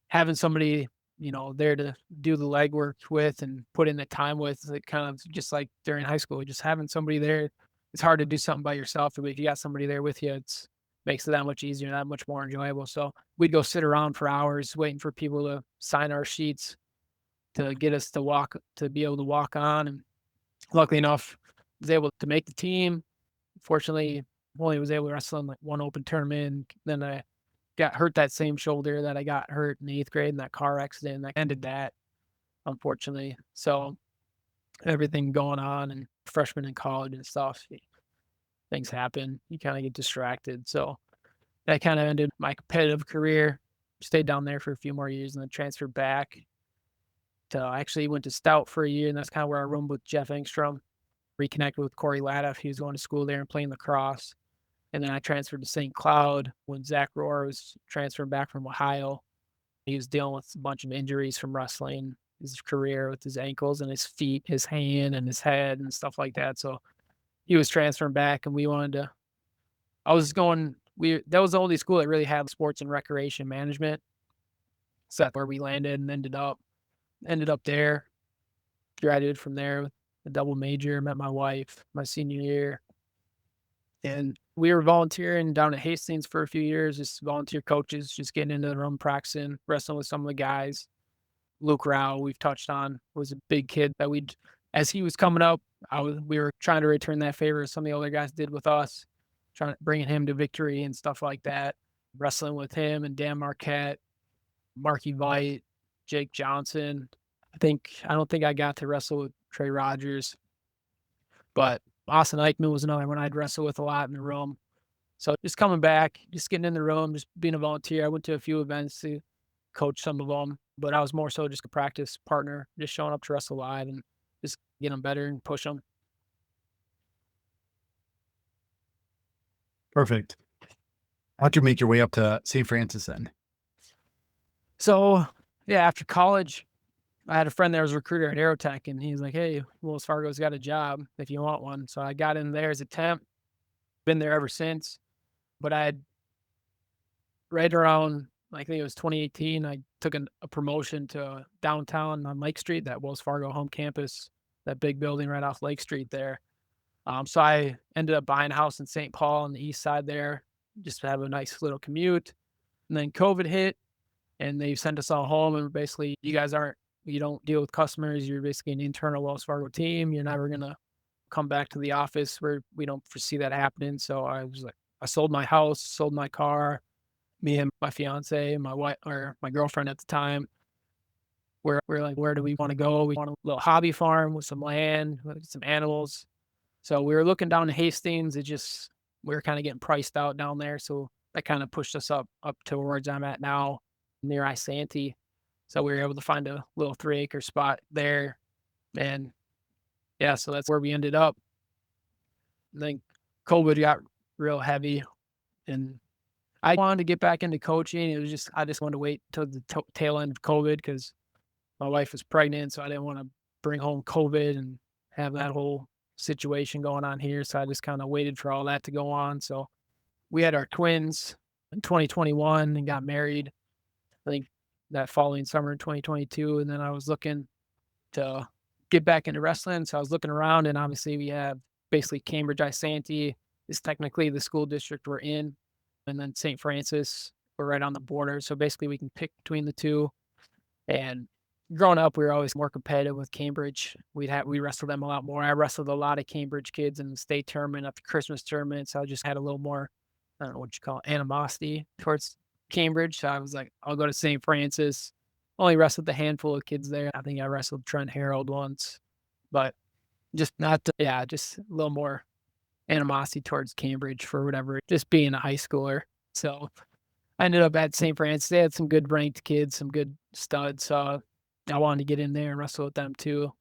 having somebody, there to do the legwork with and put in the time with, it kind of just like during high school, just having somebody there. It's hard to do something by yourself, but if you got somebody there with you, it's makes it that much easier and that much more enjoyable. So we'd go sit around for hours waiting for people to sign our sheets to get us to be able to walk on. And luckily enough, I was able to make the team. Fortunately, only was able to wrestle in like one open tournament. Then I got hurt that same shoulder that I got hurt in 8th grade in that car accident that ended that, unfortunately. So everything going on and freshman in college and stuff, things happen. You kind of get distracted. So that kind of ended my competitive career. Stayed down there for a few more years and then transferred back to actually went to Stout for a year, and that's kind of where I roomed with Jeff Engstrom, reconnected with Corey Latta. He was going to school there and playing lacrosse. And then I transferred to St. Cloud when Zach Rohr was transferring back from Ohio. He was dealing with a bunch of injuries from wrestling his career with his ankles and his feet, his hand and his head and stuff like that. So he was transferring back and we wanted to I was going we that was the only school that really had sports and recreation management. So that's where we landed and ended up there, graduated from there with a double major, met my wife my senior year. And we were volunteering down at Hastings for a few years, just volunteer coaches, just getting into the room, practicing, wrestling with some of the guys. Luke Rao, we've touched on, was a big kid that as he was coming up, we were trying to return that favor as some of the other guys did with us, trying to bringing him to victory and stuff like that. Wrestling with him and Dan Marquette, Marky Vite, Jake Johnson. I don't think I got to wrestle with Trey Rogers, but Austin Eichmann was another one I'd wrestle with a lot in the room. So just coming back, just getting in the room, just being a volunteer. I went to a few events to coach some of them, but I was more so just a practice partner, just showing up to wrestle live and just get them better and push them. Perfect. How'd you make your way up to St. Francis then? So yeah, after college, I had a friend there was a recruiter at Aerotech, and he's like, "Hey, Wells Fargo's got a job if you want one." So I got in there as a temp, been there ever since. But I had right around, I think it was 2018, I took a promotion to downtown on Lake Street, that Wells Fargo home campus, that big building right off Lake Street there. So I ended up buying a house in St. Paul on the east side there, just to have a nice little commute. And then COVID hit, and they sent us all home. And basically, you don't deal with customers. You're basically an internal Wells Fargo team. You're never gonna come back to the office where we don't foresee that happening. So I was like, I sold my house, sold my car, me and my fiance, my wife or my girlfriend at the time, we're like, where do we want to go? We want a little hobby farm with some land, with some animals. So we were looking down to Hastings. We were kind of getting priced out down there. So that kind of pushed us up towards I'm at now, near Isanti. So we were able to find a little 3-acre spot there. And yeah, so that's where we ended up. And then COVID got real heavy and I wanted to get back into coaching. I just wanted to wait till the tail end of COVID because my wife was pregnant, so I didn't want to bring home COVID and have that whole situation going on here. So I just kind of waited for all that to go on. So we had our twins in 2021 and got married, I think that following summer in 2022. And then I was looking to get back into wrestling. So I was looking around, and obviously we have basically Cambridge Isanti is technically the school district we're in. And then St. Francis, we're right on the border. So basically we can pick between the two. And growing up, we were always more competitive with Cambridge. We wrestled them a lot more. I wrestled a lot of Cambridge kids in the state tournament, at the Christmas tournament. So I just had a little more, I don't know what you call it, animosity towards Cambridge. So I was like, I'll go to St. Francis. Only wrestled a handful of kids there. I think I wrestled Trent Harold once, but just not, yeah, just a little more animosity towards Cambridge for whatever, just being a high schooler. So I ended up at St. Francis. They had some good ranked kids, some good studs. So I wanted to get in there and wrestle with them too.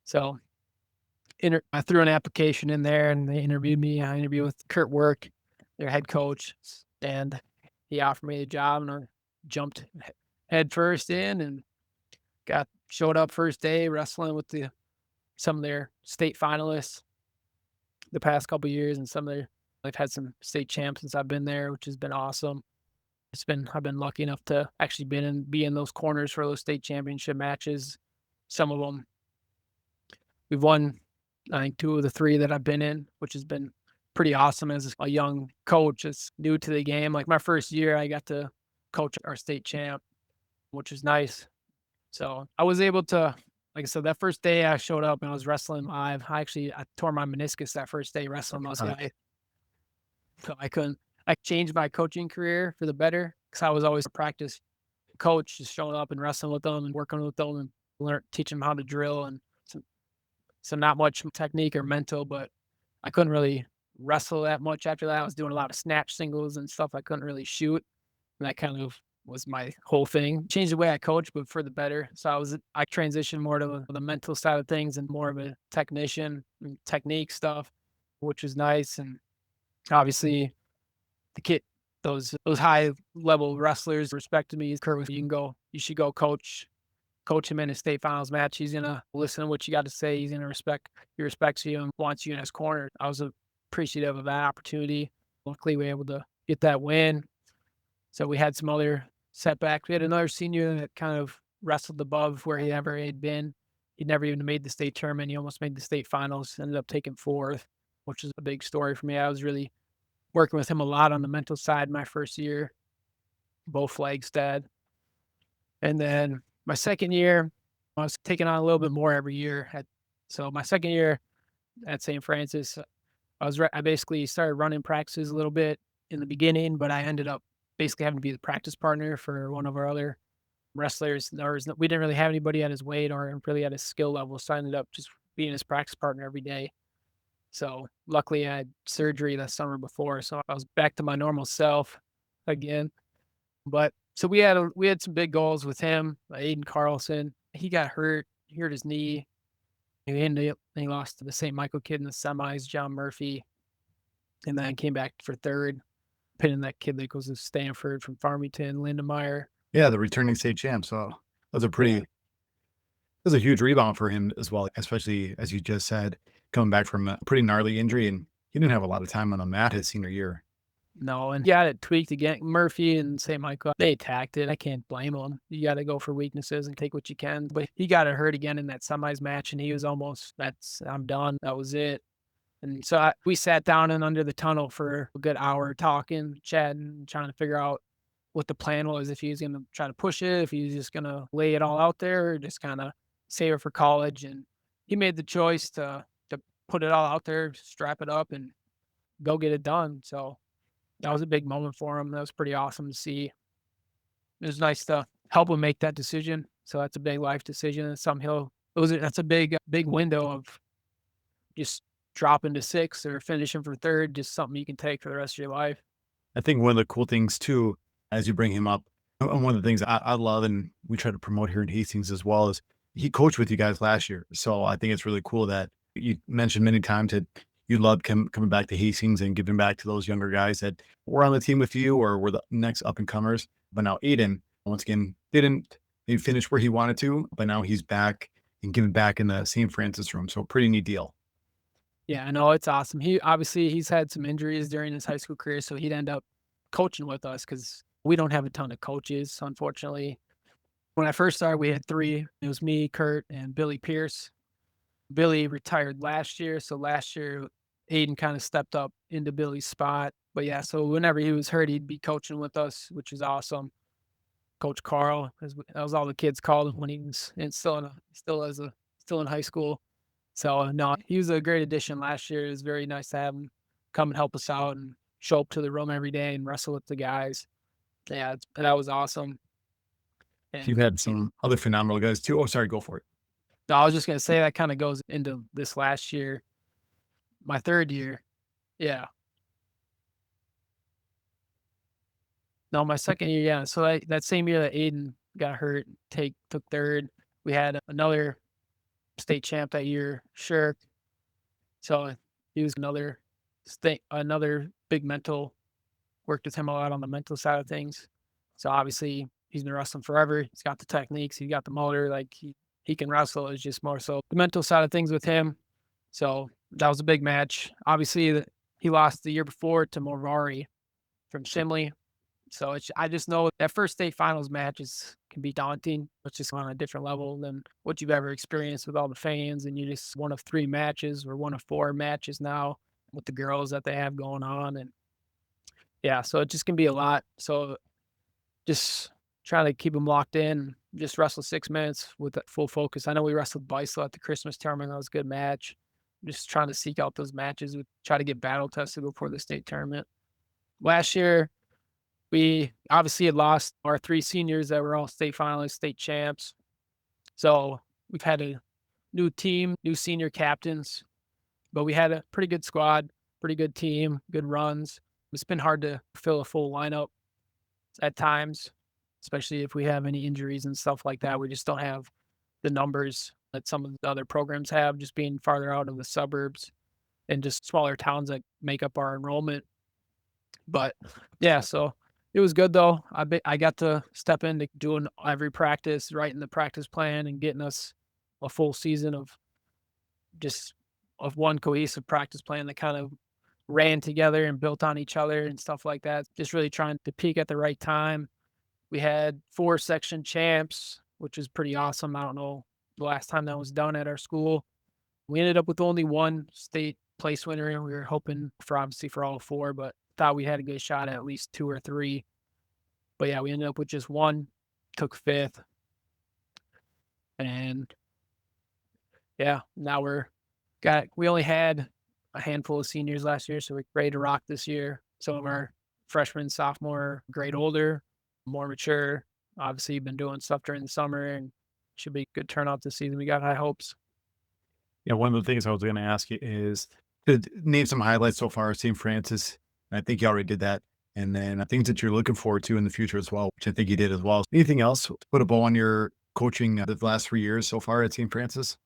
So I threw an application in there and they interviewed me. I interviewed with Kurt Work, their head coach, and he offered me the job and I jumped head first in and showed up first day wrestling with some of their state finalists the past couple years and some of their I've had some state champs since I've been there, which has been awesome. I've been lucky enough to actually be in those corners for those state championship matches. Some of them we've won, I think 2 of the 3 that I've been in, which has been pretty awesome as a young coach that's new to the game. Like my first year, I got to coach our state champ, which was nice. So I was able to, like I said, that first day I showed up and I was wrestling live. I tore my meniscus that first day wrestling those guys. So I changed my coaching career for the better because I was always a practice coach, just showing up and wrestling with them and working with them and teaching them how to drill and so not much technique or mental, but I couldn't really wrestle that much after that. I was doing a lot of snatch singles and stuff. I couldn't really shoot. And that kind of was my whole thing. Changed the way I coach, but for the better. So I transitioned more to the mental side of things and more of a technician and technique stuff, which was nice. And obviously the kid those high level wrestlers respected me. Kurt was you should go coach him in a state finals match. He's gonna listen to what you got to say. He's gonna he respects you and wants you in his corner. I was appreciative of that opportunity. Luckily, we were able to get that win. So we had some other setbacks. We had another senior that kind of wrestled above where he ever had been. He never even made the state tournament. He almost made the state finals. Ended up taking 4th, which is a big story for me. I was really working with him a lot on the mental side my first year, both Flagstead. And then my second year, I was taking on a little bit more every year. So my second year at St. Francis, I basically started running practices a little bit in the beginning, but I ended up basically having to be the practice partner for one of our other wrestlers. We didn't really have anybody at his weight or really at his skill level, so I ended up just being his practice partner every day. So luckily, I had surgery the summer before, so I was back to my normal self again. But so we had some big goals with him, Aiden Carlson. He got hurt, he hurt his knee. He lost to the St. Michael kid in the semis, John Murphy, and then came back for third, pinning that kid that goes to Stanford from Farmington, Lindemeyer. Yeah, the returning state champ. So that was a Yeah. pretty was a huge rebound for him as well, especially as you just said, coming back from a pretty gnarly injury, and he didn't have a lot of time on the mat his senior year. No, and he got it tweaked again. Murphy and St. Michael, they attacked it. I can't blame them. You got to go for weaknesses and take what you can. But he got it hurt again in that semis match, and he was almost, I'm done. That was it. And so we sat down and under the tunnel for a good hour talking, chatting, trying to figure out what the plan was. If he was going to try to push it, if he was just going to lay it all out there, or just kind of save it for college. And he made the choice to put it all out there, strap it up, and go get it done. So that was a big moment for him. That was pretty awesome to see. It was nice to help him make that decision. So that's a big life decision. And that's a big window of just dropping to 6th or finishing for 3rd, just something you can take for the rest of your life. I think one of the cool things too, as you bring him up, and one of the things I love and we try to promote here in Hastings as well is he coached with you guys last year. So I think it's really cool that you mentioned many times that you love coming back to Hastings and giving back to those younger guys that were on the team with you or were the next up and comers. But now Aiden, once again, didn't finish where he wanted to, but now he's back and giving back in the St. Francis room. So pretty neat deal. Yeah, I know it's awesome. He's had some injuries during his high school career, so he'd end up coaching with us because we don't have a ton of coaches, unfortunately. When I first started, we had 3. It was me, Kurt, and Billy Pierce. Billy retired last year, so last year Aiden kind of stepped up into Billy's spot. But yeah, so whenever he was hurt, he'd be coaching with us, which is awesome. Coach Carl, that was all the kids called him when he was still in high school. So, no, he was a great addition last year. It was very nice to have him come and help us out and show up to the room every day and wrestle with the guys. Yeah, that was awesome. You've And had some other phenomenal guys too. Oh, sorry, go for it. no, I was just gonna say that kinda goes into this last year, my 3rd year. Yeah. No, my 2nd year, yeah. So that same year that Aiden got hurt, take took 3rd, we had another state champ that year, Shirk. So he was another big mental, worked with him a lot on the mental side of things. So obviously he's been wrestling forever. He's got the techniques, he's got the motor, like he can wrestle. It's just more so the mental side of things with him. So that was a big match. Obviously he lost the year before to Morvari from Simley. So I just know that first state finals matches can be daunting. It's just on a different level than what you've ever experienced with all the fans. And you just one of 3 matches or one of 4 matches now with the girls that they have going on. And yeah, so it just can be a lot. So just trying to keep them locked in, just wrestle 6 minutes with that full focus. I know we wrestled Beisel at the Christmas tournament. That was a good match. Just trying to seek out those matches, try to get battle tested before the state tournament. Last year, we obviously had lost our 3 seniors that were all state finalists, state champs. So we've had a new team, new senior captains, but we had a pretty good squad, pretty good team, good runs. It's been hard to fill a full lineup at times, especially if we have any injuries and stuff like that. We just don't have the numbers that some of the other programs have, just being farther out of the suburbs and just smaller towns that make up our enrollment. But yeah, so it was good though. I got to step into doing every practice, writing the practice plan, and getting us a full season just of one cohesive practice plan that kind of ran together and built on each other and stuff like that. Just really trying to peak at the right time. We had 4 section champs, which is pretty awesome. I don't know the last time that was done at our school. We ended up with only 1 state place winner, and we were hoping for obviously for all 4, but thought we had a good shot at least 2 or 3. But yeah, we ended up with just 1, took 5th, and yeah, now we only had a handful of seniors last year, so we're ready to rock this year. Some of our freshmen, sophomore, grade older, more mature. Obviously, been doing stuff during the summer, and should be a good turnout this season. We got high hopes. Yeah, one of the things I was going to ask you is to name some highlights so far at St. Francis. And I think you already did that. And then things that you're looking forward to in the future as well, which I think you did as well. Anything else to put a bow on your coaching the last 3 years so far at St. Francis?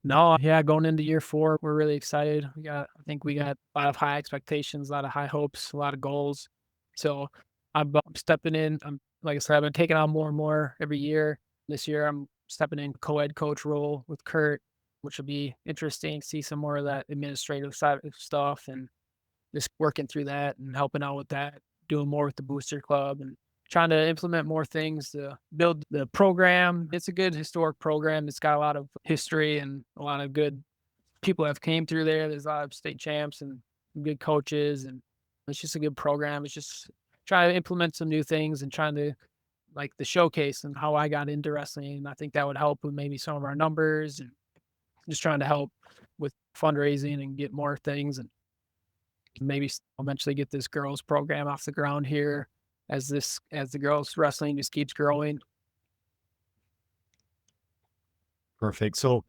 No, yeah, going into year 4, we're really excited. I think we got a lot of high expectations, a lot of high hopes, a lot of goals. So I'm stepping in. Like I said, I've been taking on more and more every year. This year, I'm stepping in co-ed coach role with Kurt, which will be interesting. See some more of that administrative side of stuff and just working through that and helping out with that, doing more with the booster club and trying to implement more things to build the program. It's a good historic program. It's got a lot of history and a lot of good people have came through there. There's a lot of state champs and good coaches, and it's just a good program. It's just trying to implement some new things and trying to like the showcase and how I got into wrestling. And I think that would help with maybe some of our numbers and just trying to help with fundraising and get more things and maybe eventually get this girls program off the ground here as the girls wrestling just keeps growing. Perfect. So,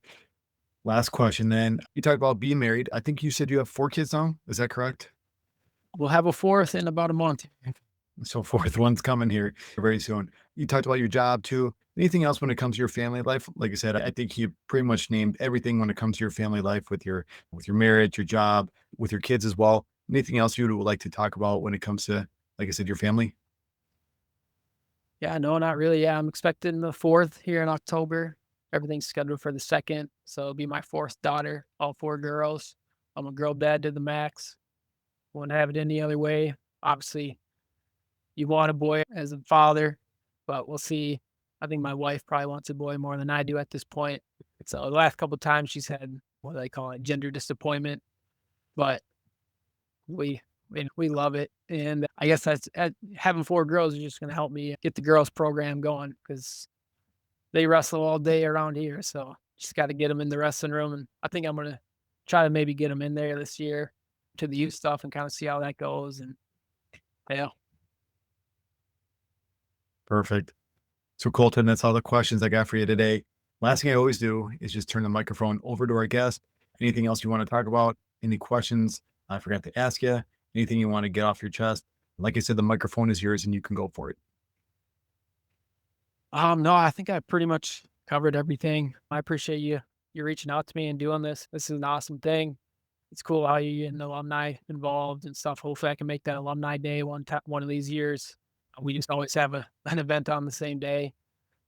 last question then. You talked about being married. I think you said you have 4 kids now. Is that correct? We'll have a 4th in about a month. So, 4th one's coming here very soon. You talked about your job too. Anything else when it comes to your family life? Like I said, I think you pretty much named everything when it comes to your family life with your marriage, your job, with your kids as well. Anything else you would like to talk about when it comes to, like I said, your family? Yeah, no, not really. Yeah, I'm expecting the 4th here in October. Everything's scheduled for the 2nd, so it'll be my 4th daughter, all 4 girls. I'm a girl dad to the max. Wouldn't have it any other way. Obviously, you want a boy as a father, but we'll see. I think my wife probably wants a boy more than I do at this point. So the last couple times she's had what do they call it, gender disappointment. But we and we love it. And I guess that's having 4 girls is just gonna help me get the girls program going because they wrestle all day around here, so just gotta get them in the wrestling room, and I think I'm gonna try to maybe get them in there this year to the youth stuff and kinda see how that goes, and yeah. Perfect. So, Colton, that's all the questions I got for you today. Last thing I always do is just turn the microphone over to our guest. Anything else you want to talk about? Any questions I forgot to ask you? Anything you want to get off your chest? Like I said, the microphone is yours and you can go for it. No, I think I pretty much covered everything. I appreciate you reaching out to me and doing this. This is an awesome thing. It's cool how you get an alumni involved and stuff. Hopefully, I can make that alumni day one of these years. We just always have an event on the same day.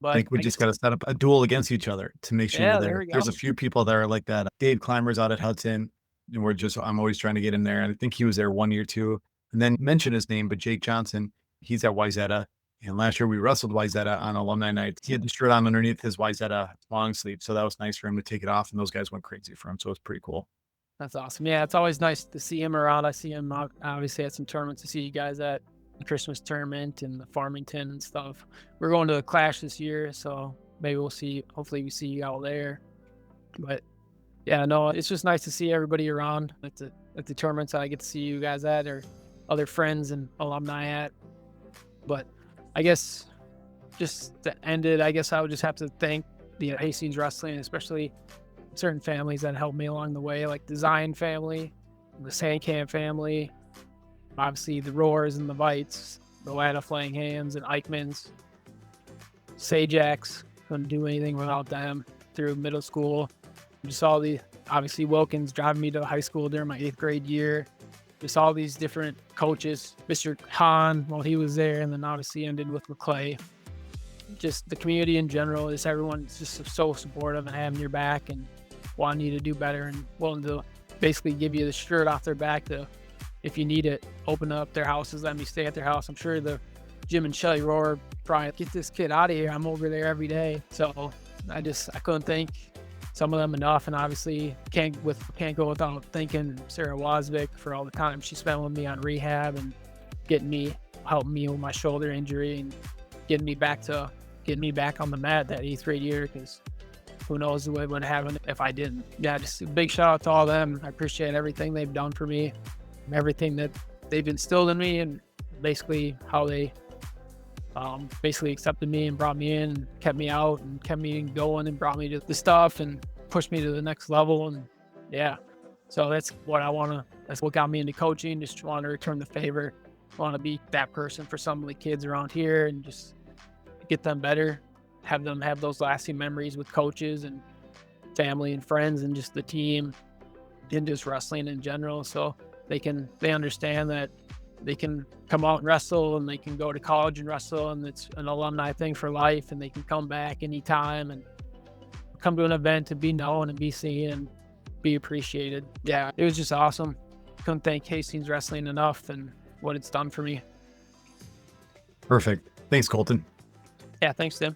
I But think we I just guess, got to set up a duel against each other to make sure you're yeah, there there. we go. There's a few people that are like that. Dave Climbers out at Hudson, and I'm always trying to get him there. And I think he was there 1 year too. And then mention his name, but Jake Johnson, he's at Wyzetta. And last year we wrestled Wyzetta on alumni night. He had the shirt on underneath his Wyzetta long sleeve. So that was nice for him to take it off. And those guys went crazy for him. So it was pretty cool. That's awesome. Yeah, it's always nice to see him around. I see him obviously at some tournaments. To see you guys at the Christmas tournament and the Farmington and stuff. We're going to a Clash this year, so maybe we'll see. Hopefully, we see you out there. But yeah, no, it's just nice to see everybody around at the tournaments that I get to see you guys at, or other friends and alumni at. But I guess just to end it, I guess I would just have to thank the Hastings Wrestling, especially certain families that helped me along the way, like the Zion family, the Sandcamp family, obviously the Roars and the Bites, the Lana Flaying Hands and Eichmann's, Sajax. Couldn't do anything without them through middle school. Just all the, obviously Wilkins driving me to high school during my 8th grade year. Just all these different coaches, Mr. Hahn while he was there, and then obviously ended with McClay. Just the community in general, just everyone's just so supportive and having your back and wanting you to do better and willing to basically give you the shirt off their back to, if you need it, open up their houses, let me stay at their house. I'm sure the Jim and Shelly Roar probably, get this kid out of here. I'm over there every day. So I couldn't thank some of them enough, and obviously can't go without thanking Sarah Wasvik for all the time she spent with me on rehab and helping me with my shoulder injury and getting me back on the mat that 8th grade year, because who knows what would happen if I didn't. Yeah, just a big shout out to all of them. I appreciate everything they've done for me, everything that they've instilled in me, and basically how they basically accepted me and brought me in and kept me out and kept me going and brought me to the stuff and pushed me to the next level. And yeah, so that's what got me into coaching. Just want to return the favor, want to be that person for some of the kids around here and just get them better, have them have those lasting memories with coaches and family and friends and just the team and just wrestling in general. So they understand that they can come out and wrestle, and they can go to college and wrestle, and it's an alumni thing for life, and they can come back anytime and come to an event and be known and be seen and be appreciated. Yeah, it was just awesome. Couldn't thank Hastings Wrestling enough and what it's done for me. Perfect. Thanks, Colton. Yeah, thanks, Tim.